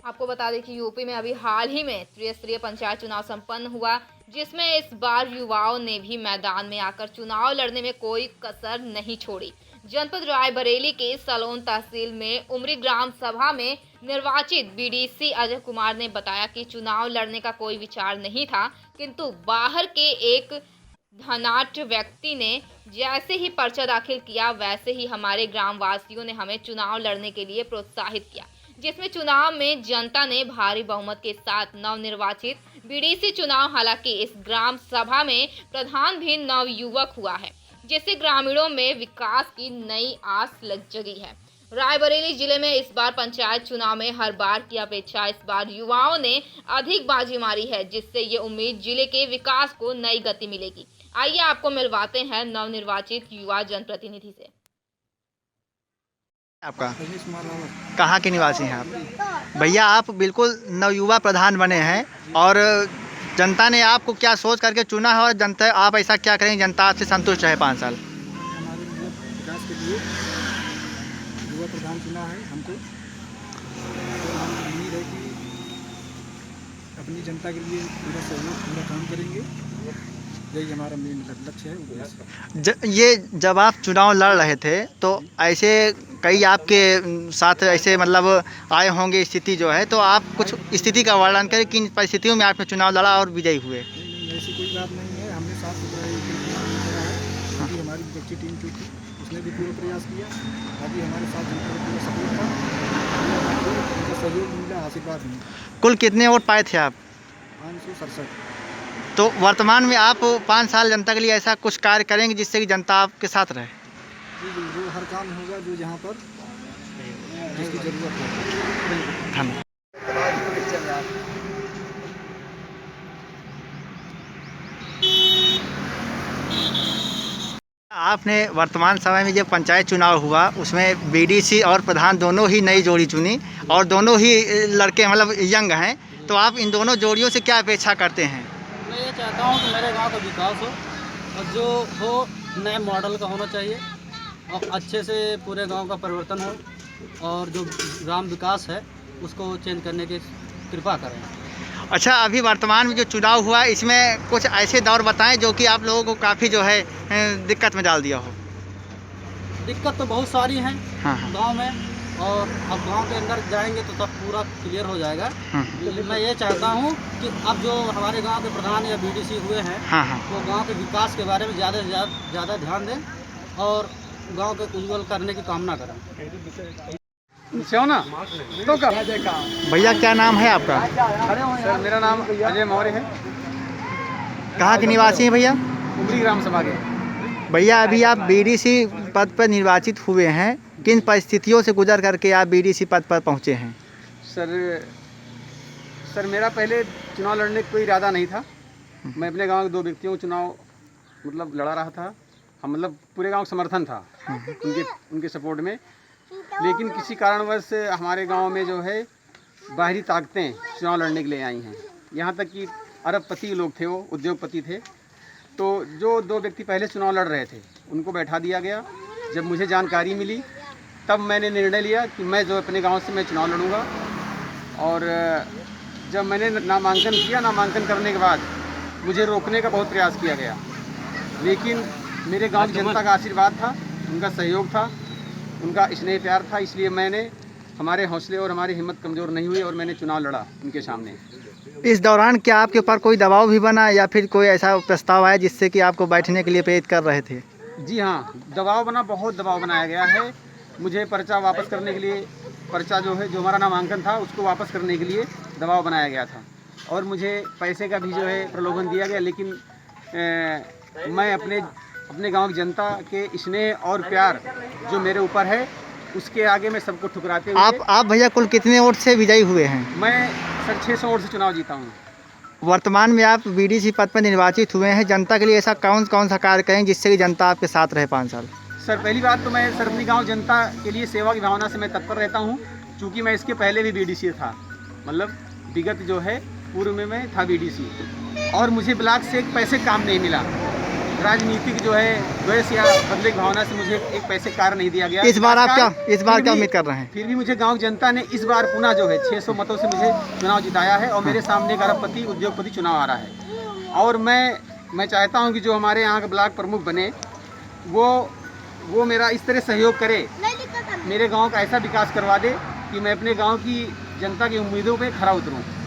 आपको बता दें कि यूपी में अभी हाल ही में त्रिस्तरीय पंचायत चुनाव संपन्न हुआ, जिसमें इस बार युवाओं ने भी मैदान में आकर चुनाव लड़ने में कोई कसर नहीं छोड़ी। जनपद रायबरेली के सलोन तहसील में उमरी ग्राम सभा में निर्वाचित बीडीसी अजय कुमार ने बताया कि चुनाव लड़ने का कोई विचार नहीं था, किंतु बाहर के एक धनाढ्य व्यक्ति ने जैसे ही पर्चा दाखिल किया, वैसे ही हमारे ग्राम वासियों ने हमें चुनाव लड़ने के लिए प्रोत्साहित किया, जिसमें चुनाव में जनता ने भारी बहुमत के साथ नवनिर्वाचित बीडीसी चुनाव। हालांकि इस ग्राम सभा में प्रधान भी नवयुवक हुआ है, जिससे ग्रामीणों में विकास की नई आस लग जगी है। रायबरेली जिले में इस बार पंचायत चुनाव में हर बार की अपेक्षा इस बार युवाओं ने अधिक बाजी मारी है, जिससे ये उम्मीद जिले के विकास को नई गति मिलेगी। आइए आपको मिलवाते हैं नवनिर्वाचित युवा जनप्रतिनिधि से। आपका कहाँ के निवासी हैं आप? भैया, आप बिल्कुल नवयुवा प्रधान बने हैं और जनता ने आपको क्या सोच करके चुना है और जनता आप ऐसा क्या करेंगे जनता आपसे संतुष्ट रहे 5 साल? हमारे विकास के लिए युवा प्रधान चुना है हमको। उम्मीद है कि अपनी जनता के लिए पूरा सहयोग पूरा काम करेंगे। यही हमारा मेन लक्ष्य है। ये जब आप चुनाव लड़ रहे थे तो ऐसे कई आपके साथ ऐसे मतलब आए होंगे स्थिति जो है, तो आप कुछ स्थिति का वर्णन करें, किन परिस्थितियों में आपने चुनाव लड़ा और विजयी हुए? नहीं, ऐसी कोई बात नहीं है। हमने साफ सुथरा करा है क्योंकि हमारी बच्ची टीम जो थी उसने भी पूरा प्रयास किया। बाकी हमारे साथ जनता का पूरा सपोर्ट था, उनका सहयोग मिला, आशीर्वाद मिला। कुल कितने वोट पाए थे आप? 567। तो वर्तमान में आप 5 साल जनता के लिए ऐसा कुछ कार्य करेंगे जिससे कि जनता आपके साथ रहे? जी, जो हर काम होगा जो जहाँ पर जिसकी ज़रूरत है। धन्यवाद। आपने वर्तमान समय में जब पंचायत चुनाव हुआ उसमें बीडीसी और प्रधान दोनों ही नई जोड़ी चुनी और दोनों ही लड़के मतलब यंग हैं, तो आप इन दोनों जोड़ियों से क्या अपेक्षा करते हैं? मैं ये चाहता हूँ कि मेरे गांव का विकास हो और जो हो नए मॉडल का होना चाहिए और अच्छे से पूरे गांव का परिवर्तन हो और जो ग्राम विकास है उसको चेंज करने की कृपा करें। अच्छा, अभी वर्तमान में जो चुनाव हुआ इसमें कुछ ऐसे दौर बताएं जो कि आप लोगों को काफ़ी जो है दिक्कत में डाल दिया हो। दिक्कत तो बहुत सारी हैं हाँ। गांव में, और अब गांव के अंदर जाएंगे तो सब पूरा क्लियर हो जाएगा। लेकिन मैं ये चाहता हूँ कि अब जो हमारे गांव के प्रधान या बीडीसी हुए हैं वो गांव के विकास के बारे में ज़्यादा से ज़्यादा ध्यान दें और गांव के उज्ज्वल करने की कामना करें। तो भैया, क्या नाम है आपका? सर, मेरा नाम अजय मौर्य है। कहाँ के निवासी हैं भैया? उमरी ग्राम सभा के। भैया, अभी आप बीडीसी पद पर निर्वाचित हुए हैं, किन परिस्थितियों से गुजर करके आप बीडीसी पद पर पहुंचे हैं? सर मेरा पहले चुनाव लड़ने का कोई इरादा नहीं था। मैं अपने गांव के 2 व्यक्तियों को चुनाव मतलब लड़ा रहा था। हम मतलब पूरे गांव का समर्थन था उनके सपोर्ट में। लेकिन किसी कारणवश हमारे गांव में जो है बाहरी ताकतें चुनाव लड़ने के लिए आई हैं। यहाँ तक कि अरबपति लोग थे, वो उद्योगपति थे। तो जो 2 व्यक्ति पहले चुनाव लड़ रहे थे उनको बैठा दिया गया। जब मुझे जानकारी मिली तब मैंने निर्णय लिया कि मैं जो अपने गांव से मैं चुनाव लड़ूंगा। और जब मैंने नामांकन किया, नामांकन करने के बाद मुझे रोकने का बहुत प्रयास किया गया, लेकिन मेरे गांव की जनता का आशीर्वाद था, उनका सहयोग था, उनका स्नेह प्यार था, इसलिए मैंने हमारे हौसले और हमारी हिम्मत कमज़ोर नहीं हुई और मैंने चुनाव लड़ा उनके सामने। इस दौरान क्या आपके ऊपर कोई दबाव भी बना या फिर कोई ऐसा प्रस्ताव आया जिससे कि आपको बैठने के लिए प्रेरित कर रहे थे? जी हाँ, दबाव बना, बहुत दबाव बनाया गया है। मुझे पर्चा वापस करने के लिए, पर्चा जो है जो हमारा नामांकन था उसको वापस करने के लिए दबाव बनाया गया था और मुझे पैसे का भी जो है प्रलोभन दिया गया। लेकिन मैं अपने गांव की जनता के स्नेह और प्यार जो मेरे ऊपर है उसके आगे मैं सबको ठुकराते हुए। आप भैया कुल कितने वोट से विजयी हुए हैं? मैं सर 600 वोट से चुनाव जीता हूँ। वर्तमान में आप बीडीसी पद पर निर्वाचित हुए हैं, जनता के लिए ऐसा कौन सा कार्य करें जिससे कि जनता आपके साथ रहे 5 साल? सर, पहली बात तो मैं सर अपनी गांव जनता के लिए सेवा की भावना से मैं तत्पर रहता हूं, क्योंकि मैं इसके पहले भी बीडीसी था। मतलब विगत जो है पूर्व में मैं था बीडीसी और मुझे ब्लॉक से एक पैसे काम नहीं मिला। राजनीतिक जो है द्वेष या बदले की भावना से मुझे एक पैसे कार्य नहीं दिया गया। इस बार आप क्या फिर भी- उम्मीद कर रहे हैं? फिर भी मुझे गांव की जनता ने इस बार पुनः जो है 600 मतों से मुझे चुनाव जिताया है और मेरे सामने एक अरबपति उद्योगपति चुनाव आ रहा है। और मैं चाहता हूं कि जो हमारे यहाँ के ब्लॉक प्रमुख बने वो मेरा इस तरह सहयोग करे, मेरे गांव का ऐसा विकास करवा दे कि मैं अपने गांव की जनता की उम्मीदों पे खरा उतरूं।